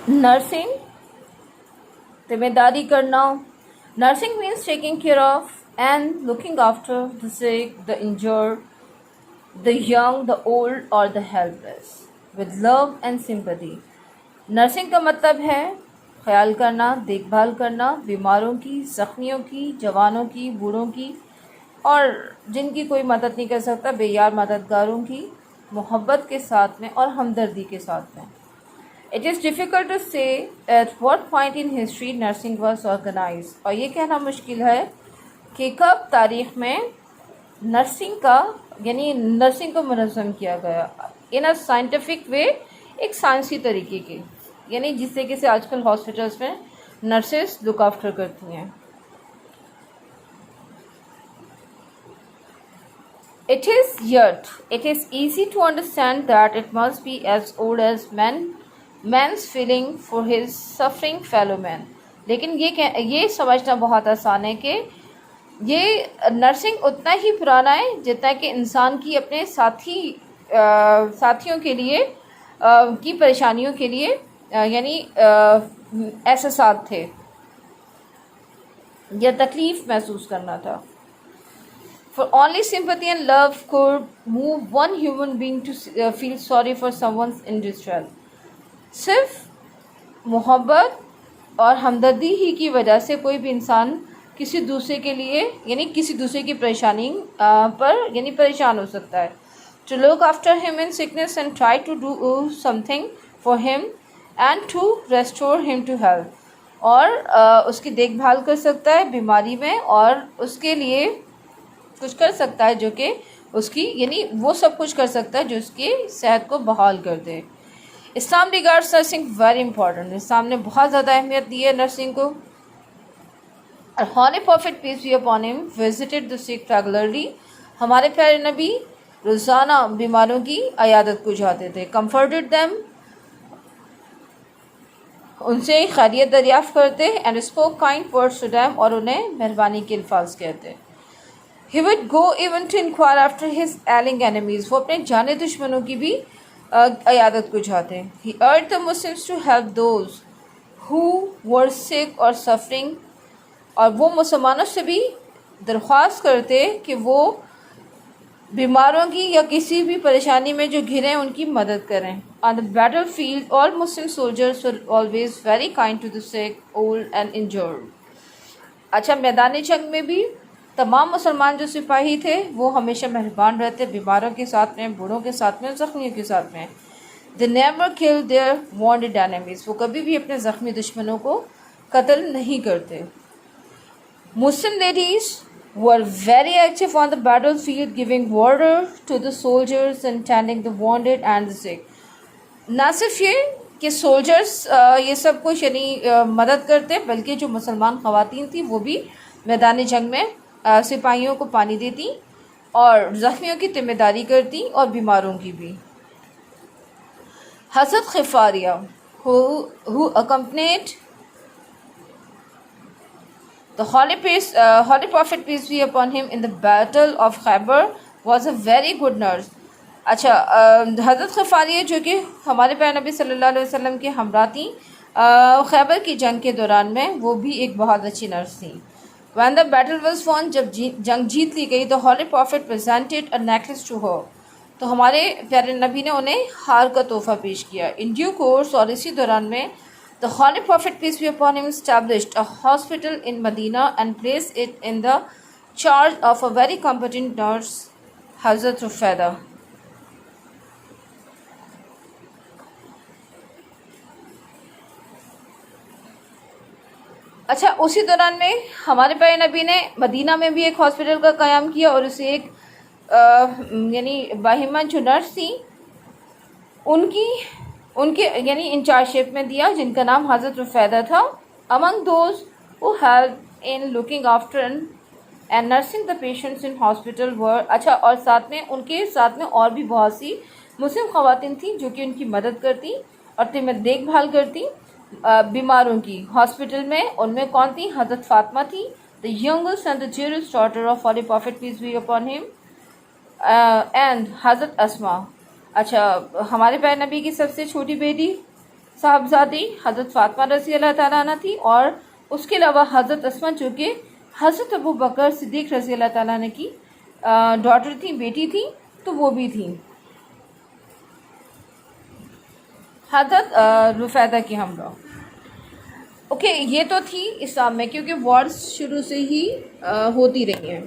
Nursing जिम्मेदारी करना. Nursing means taking care of and looking after the sick, the injured, the young, the old or the helpless with love and sympathy. Nursing का मतलब है ख्याल करना, देखभाल करना बीमारों की, ज़ख्मियों की, जवानों की, बूढ़ों की और जिनकी कोई मदद नहीं कर सकता बेयार मददगारों की, मोहब्बत के साथ में और हमदर्दी के साथ में. It is difficult to say at what point in history nursing was organized. और ये कहना मुश्किल है कि कब तारीख़ में नर्सिंग को मुनज़्ज़म किया गया इन अ साइंटिफिक वे, एक साइंसी तरीके के, यानी जिस तरीके से आजकल हॉस्पिटल्स में नर्सेस लुक आफ्टर करती हैं. It is easy to understand that it must be as old as man's feeling for his suffering fellow man. लेकिन ये समझना बहुत आसान है कि ये नर्सिंग उतना ही पुराना है जितना कि इंसान की अपने साथियों के लिए की परेशानियों के लिए यानी एहसास थे या तकलीफ़ महसूस करना था. For only sympathy and love could move one human being to feel sorry for someone's in distress. सिर्फ मोहब्बत और हमदर्दी ही की वजह से कोई भी इंसान किसी दूसरे के लिए यानी किसी दूसरे की परेशानी पर यानी परेशान हो सकता है. To look after him in sickness and try to do something for him and to restore him to health. और उसकी देखभाल कर सकता है बीमारी में और उसके लिए कुछ कर सकता है जो कि उसकी यानी वो सब कुछ कर सकता है जो उसकी सेहत को बहाल कर दे. Islam regards nursing very important. Islam ने बहुत ज़्यादा अहमियत दी है नर्सिंग को. और holy prophet peace be upon him visited the sick regularly. हमारे प्यारे नबी रोज़ाना बीमारों की अयादत को जाते थे. कंफर्टेड देम, उनसे खैरियत दरियाफ़्त करते. And spoke kind words to them, और उन्हें मेहरबानी के अल्फाज कहते. He would go even to inquire after his ailing enemies. वो अपने जाने दुश्मनों की भी अयादत को चाहते हैं. He urged the Muslims to help those who were sick or suffering. और वो मुसलमानों से भी दरख्वास्त करते कि वो बीमारों की या किसी भी परेशानी में जो घिरे हैं उनकी मदद करें. On the battlefield, all Muslim soldiers were always very kind to the sick, old and injured. अच्छा, मैदानी जंग में भी तमाम मुसलमान जो सिपाही थे वो हमेशा मेहरबान रहते बीमारों के साथ में, बूढ़ों के साथ में, ज़ख्मियों के साथ में. They never killed their wounded enemies. वो कभी भी अपने ज़ख्मी दुश्मनों को कत्ल नहीं करते. Muslim ladies were very active on the battlefield, giving water to the soldiers and tending the wounded and the sick. ना सिर्फ ये कि सोल्जर्स ये सब कुछ यानी मदद करते, बल्कि जो मुसलमान ख़वातीन थी वो भी मैदानी जंग में सिपाहियों को पानी देती और ज़ख्मियों की जिम्मेदारी करती और बीमारों की भी. हज़रत ग़िफ़ारिया who accompanied the Holy Prophet peace be upon him in the battle of Khaybar was a very good nurse. अच्छा, हज़रत ग़िफ़ारिया जो कि हमारे प्यारे नबी सल्लल्लाहु अलैहि वसल्लम के हमरा थी खैबर की जंग के दौरान में, वो भी एक बहुत अच्छी नर्स थी. When the battle was won, जब जंग जीत ली गई, the Holy Prophet presented a necklace to her. तो हमारे प्यारे नबी ने उन्हें हार का तोहफ़ा पेश किया. In due course, और इसी दौरान में the Holy Prophet peace be upon him established a hospital in Medina and placed it in the charge of a very competent nurse, Hazrat Rufaidah. अच्छा, उसी दौरान में हमारे प्यारे नबी ने मदीना में भी एक हॉस्पिटल का क़याम किया और उसे एक यानी बाहिमा जो नर्स थी उनके यानी इंचार्जशिप में दिया, जिनका नाम हज़रत रुफैदा था. Among those who help in looking after and nursing the patients in hospital were. अच्छा, और साथ में उनके साथ में और भी बहुत सी मुस्लिम ख़वातीन थी जो कि उनकी मदद करती और देखभाल करती बीमारों की हॉस्पिटल में. उनमें कौन थी? हज़रत फ़ातिमा थी, the youngest and the dearest daughter of holy prophet peace be upon him, and हज़रत अस्मा. अच्छा, हमारे प्यारे नबी की सबसे छोटी बेटी, साहबजादी हज़रत फ़ातिमा रज़ी अल्लाह ताला अन्हा थी, और उसके अलावा हज़रत अस्मा जो कि हज़रत अबू बकर सिद्दीक़ रज़ी अल्लाह ताला अन्हु की डॉटर थी, बेटी थी, तो वो भी थी। हज़रत रुफ़ैदा की हमरा। ओके, ये तो थी इस्लाम में, क्योंकि वॉर्स शुरू से ही होती रही हैं।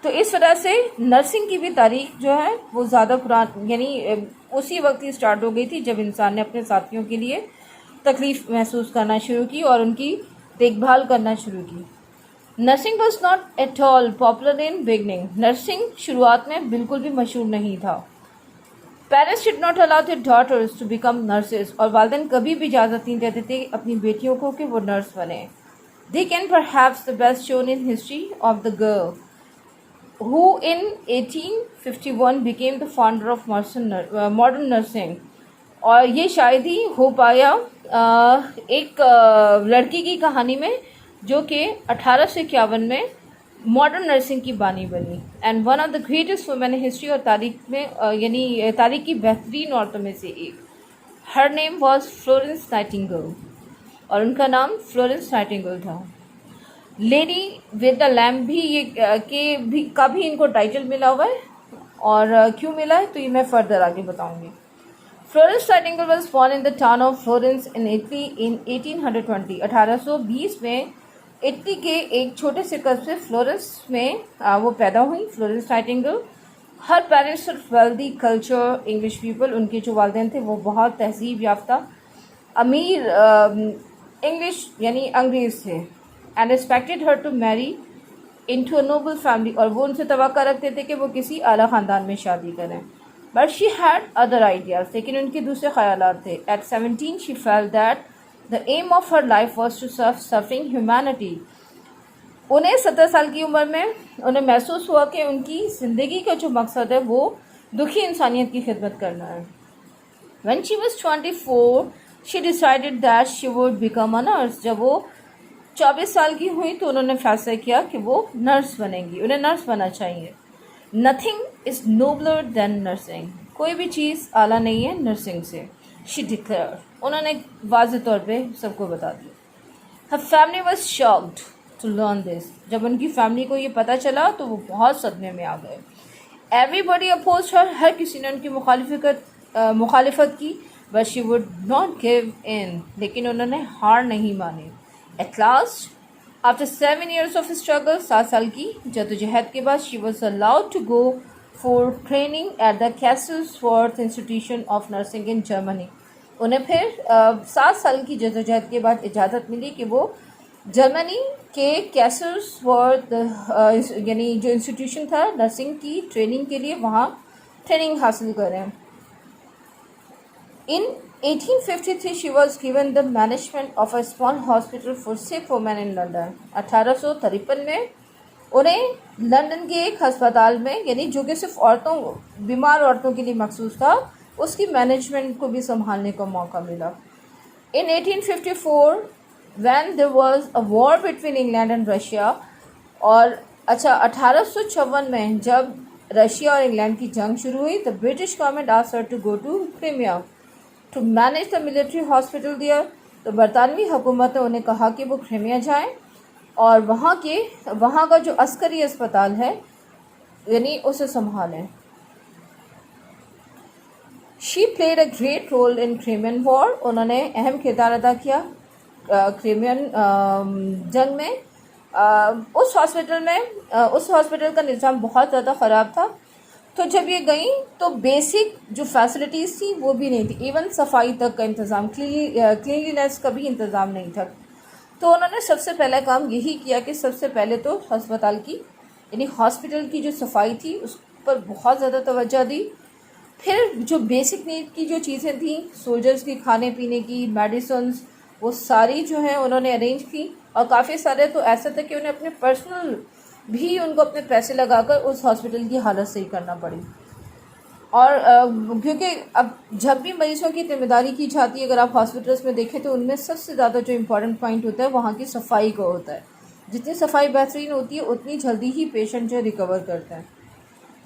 तो इस वजह से नर्सिंग की भी तारीख जो है वो ज़्यादा पुरानी, यानी उसी वक्त ही स्टार्ट हो गई थी जब इंसान ने अपने साथियों के लिए तकलीफ़ महसूस करना शुरू की और उनकी देखभाल करना शुरू की। Nursing was not at all popular in beginning. Nursing शुरुआत में बिल्कुल भी मशहूर नहीं था। Parents did not allow their daughters to become nurses, और वालिदैन कभी भी इजाज़त नहीं देते थे अपनी बेटियों को कि वो नर्स बने। They can perhaps the best shown in history of the girl who in 1851 became the founder of modern nursing। और ये शायद ही हो पाया एक लड़की की कहानी में जो कि 1851 में मॉडर्न नर्सिंग की बानी बनी, and one of the greatest women in history, और तारीख में यानी तारीख की बेहतरीन औरतों में से एक। Her name was Florence Nightingale, और उनका नाम फ्लोरेंस नाइटिंगेल था। लेडी विद द लैम्प भी ये का भी इनको टाइटल मिला हुआ है, और क्यों मिला है तो ये मैं फर्दर आगे बताऊंगी। Florence Nightingale was born in the town of Florence in Italy इन 1820। 1820 में इटली के एक छोटे से कस्बे फ्लोरेंस में वो पैदा हुई, Florence Nightingale. Her parents wealthy culture English people, उनके जो वालिदैन थे वो बहुत तहजीब याफ्ता अमीर इंग्लिश यानी अंग्रेज़ थे, and expected her to marry into a noble family, और वो उनसे तवक्का रखते थे कि वो किसी आला ख़ानदान में शादी करें। But she had other ideas, लेकिन उनके दूसरे ख्यालात थे। At 17 she felt that the aim of her life was to serve suffering humanity। उन्हें 17 साल की उम्र में उन्हें महसूस हुआ कि उनकी ज़िंदगी का जो मकसद है वो दुखी इंसानियत की खिदमत करना है। When she was 24 she decided that she would become a nurse। जब वो 24 साल की हुई तो उन्होंने फैसला किया कि वो नर्स बनेंगी, उन्हें नर्स बनना चाहिए। Nothing is nobler than nursing. कोई भी चीज़ आला नहीं है नर्सिंग से, शी डिक्लेयर। उन्होंने वाज़ेह तौर पे सबको बता दिया। Her family was shocked to learn this. जब उनकी फैमिली को ये पता चला तो वो बहुत सदमे में आ गए। एवरीबडी अपोज्ड हर, हर किसी ने उनकी मुखालिफत की, but she would not give in, लेकिन उन्होंने हार नहीं मानी। At last, after 7 years of struggle, 7 साल की जदोजहद के बाद, she was allowed to go for training at the Kaiserswerth Institution of Nursing in Germany। उन्हें फिर 7 साल की जदोजहद के बाद इजाज़त मिली कि वो जर्मनी के कैसर्सवर्थ यानी जो इंस्टीट्यूशन था नर्सिंग की ट्रेनिंग के लिए, वहाँ ट्रेनिंग हासिल करें। In 1853 she was given the management of a small hospital for sick women in London। 1853 में उन्हें लंदन के एक हस्पताल में, यानी जो कि सिर्फ बीमार औरतों के लिए मखसूस था, उसकी मैनेजमेंट को भी संभालने का मौका मिला। In 1854 when there was a war between England and Russia, और 1856 में जब रशिया और इंग्लैंड की जंग शुरू हुई, the British government asked her to go to Crimea to manage the military hospital there। तो बरतानवी हुकूमत ने उन्हें कहा कि वो क्रीमिया जाएं और वहाँ का जो अस्करी अस्पताल है यानी उसे संभालें। She played a great role in Crimean war. उन्होंने अहम किरदार अदा किया क्रीमियन जंग में। उस हॉस्पिटल का निज़ाम बहुत ज़्यादा ख़राब था, तो जब ये गई तो बेसिक जो फैसिलिटीज़ थी वो भी नहीं थी, इवन सफाई तक का इंतज़ाम, क्लीनलीनेस का भी इंतज़ाम नहीं था। तो उन्होंने सबसे पहला काम यही किया कि सबसे पहले तो अस्पताल की यानी हॉस्पिटल की जो सफाई थी उस पर बहुत ज़्यादा तवज्जो दी। फिर जो बेसिक नीड की जो चीज़ें थी, सोल्जर्स की खाने पीने की, मेडिसिन्स, वो सारी जो है उन्होंने अरेंज की। और काफ़ी सारे तो ऐसा था कि उन्हें अपने पर्सनल भी उनको अपने पैसे लगाकर उस हॉस्पिटल की हालत सही करना पड़ी। और क्योंकि अब जब भी मरीज़ों की जिम्मेदारी की जाती है, अगर आप हॉस्पिटल्स में देखें तो उनमें सबसे ज़्यादा जो इम्पोर्टेंट पॉइंट होता है वहाँ की सफाई का होता है। जितनी सफाई बेहतरीन होती है उतनी जल्दी ही पेशेंट जो रिकवर करते हैं।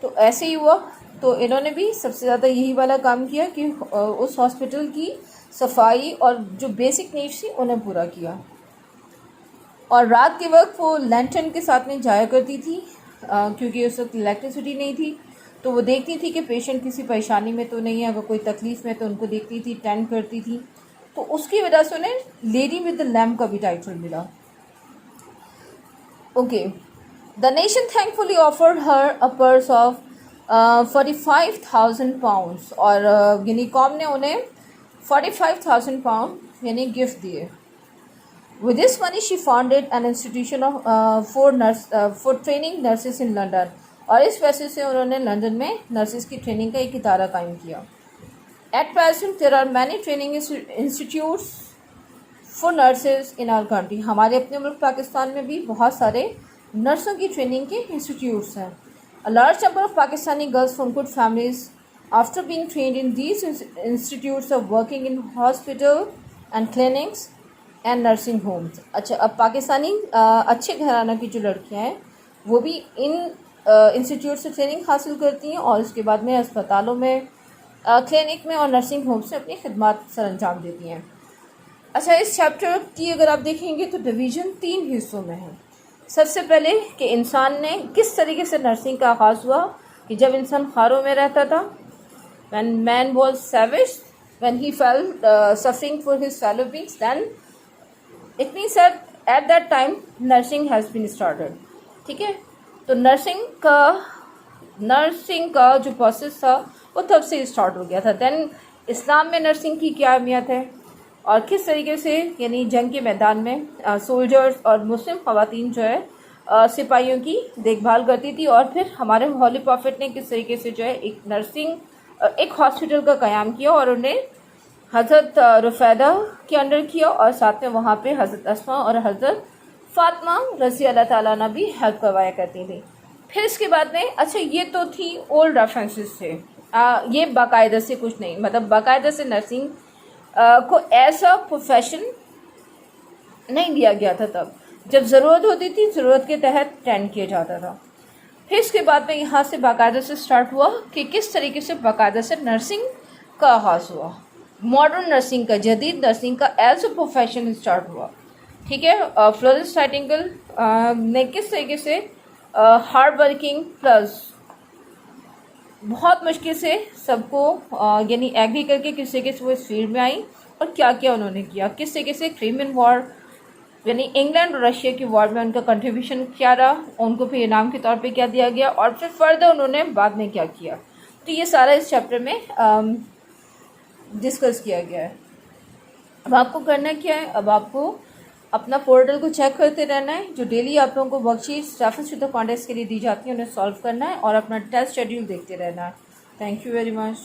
तो ऐसे ही हुआ تو انہوں نے بھی سب سے زیادہ یہی والا کام کیا کہ اس ہاسپٹل کی صفائی اور جو بیسک نیڈس تھی انہیں پورا کیا. اور رات کے وقت وہ لینٹرن کے ساتھ میں جایا کرتی تھی کیونکہ اس وقت الیکٹریسٹی نہیں تھی, تو وہ دیکھتی تھی کہ پیشنٹ کسی پریشانی میں تو نہیں ہے, اگر کوئی تکلیف میں تو ان کو دیکھتی تھی, ٹینڈ کرتی تھی. تو اس کی وجہ سے انہیں لیڈی ود دا لیمپ کا بھی ٹائٹل ملا. Okay, the nation thankfully afforded her a purse of 45,000 pounds, اور یعنی قوم نے انہیں 45,000 pound یعنی گفٹ دیے. With this money she founded an institution for training nurses in London, اور اس پیسے سے انہوں نے لندن میں نرسز کی ٹریننگ کا ایک ادارہ قائم کیا. At present there are many training institutes for nurses in our country. ہمارے اپنے ملک پاکستان میں بھی بہت سارے نرسوں کی ٹریننگ کے انسٹیٹیوٹس ہیں. A large number of Pakistani girls from good families, after being trained in these institutes, are working in hospital and clinics and nursing homes. اچھا, اب پاکستانی اچھے گھرانہ کی جو لڑکیاں ہیں وہ بھی ان انسٹیٹیوٹ سے ٹریننگ حاصل کرتی ہیں اور اس کے بعد میں اسپتالوں میں, کلینک میں اور نرسنگ ہوم سے اپنی خدمات سر انجام دیتی ہیں. اچھا, اس چیپٹر کی اگر آپ دیکھیں گے تو ڈویژن 3 حصوں میں ہے. سب سے پہلے کہ انسان نے کس طریقے سے نرسنگ کا آغاز ہوا, کہ جب انسان خاروں میں رہتا تھا, when man was savage, when he felt suffering for his fellow beings, then it means that at that time nursing has been started. ٹھیک ہے, تو نرسنگ کا جو پروسیس تھا وہ تب سے اسٹارٹ ہو گیا تھا. دین اسلام میں نرسنگ کی کیا اہمیت ہے اور کس طریقے سے یعنی جنگ کے میدان میں سولجرز اور مسلم خواتین جو ہے سپاہیوں کی دیکھ بھال کرتی تھی, اور پھر ہمارے ہولی پروفٹ نے کس طریقے سے جو ہے ایک ہاسپٹل کا قیام کیا اور انہیں حضرت رفیدہ کے انڈر کیا, اور ساتھ میں وہاں پہ حضرت اسما اور حضرت فاطمہ رضی اللہ تعالیٰ عنہ بھی ہیلپ کروایا کرتی تھی. پھر اس کے بعد میں اچھا یہ تو تھی اولڈ ریفرنسز تھے, یہ باقاعدہ سے کچھ نہیں, مطلب باقاعدہ سے نرسنگ کو ایسا پروفیشن نہیں دیا گیا تھا. تب جب ضرورت ہوتی تھی ضرورت کے تحت ٹرینڈ کیا جاتا تھا. پھر اس کے بعد میں یہاں سے باقاعدہ سے اسٹارٹ ہوا کہ کس طریقے سے باقاعدہ سے نرسنگ کا آغاز ہوا, ماڈرن نرسنگ کا, جدید نرسنگ کا ایز اے پروفیشن اسٹارٹ ہوا. ٹھیک ہے, فلورنس نائٹنگل نے کس طریقے سے ہارڈ ورکنگ پلس بہت مشکل سے سب کو یعنی ایگری کر کے کس طریقے سے وہ اس فیلڈ میں آئیں اور کیا کیا انہوں نے کیا, کس طریقے سے کرائمین وار یعنی انگلینڈ اور رشیا کی وار میں ان کا کنٹریبیوشن کیا رہا, ان کو پھر انعام کے طور پہ کیا دیا گیا, اور پھر فردر انہوں نے بعد میں کیا کیا. تو یہ سارا اس چیپٹر میں ڈسکس کیا گیا ہے. اب آپ کو کرنا کیا ہے, اب آپ کو اپنا پورٹل کو چیک کرتے رہنا ہے, جو ڈیلی آپ لوگوں کو work sheets reference to the contacts کے لیے دی جاتی ہیں انہیں سالو کرنا ہے, اور اپنا ٹیسٹ شیڈیول دیکھتے رہنا ہے. Thank you very much.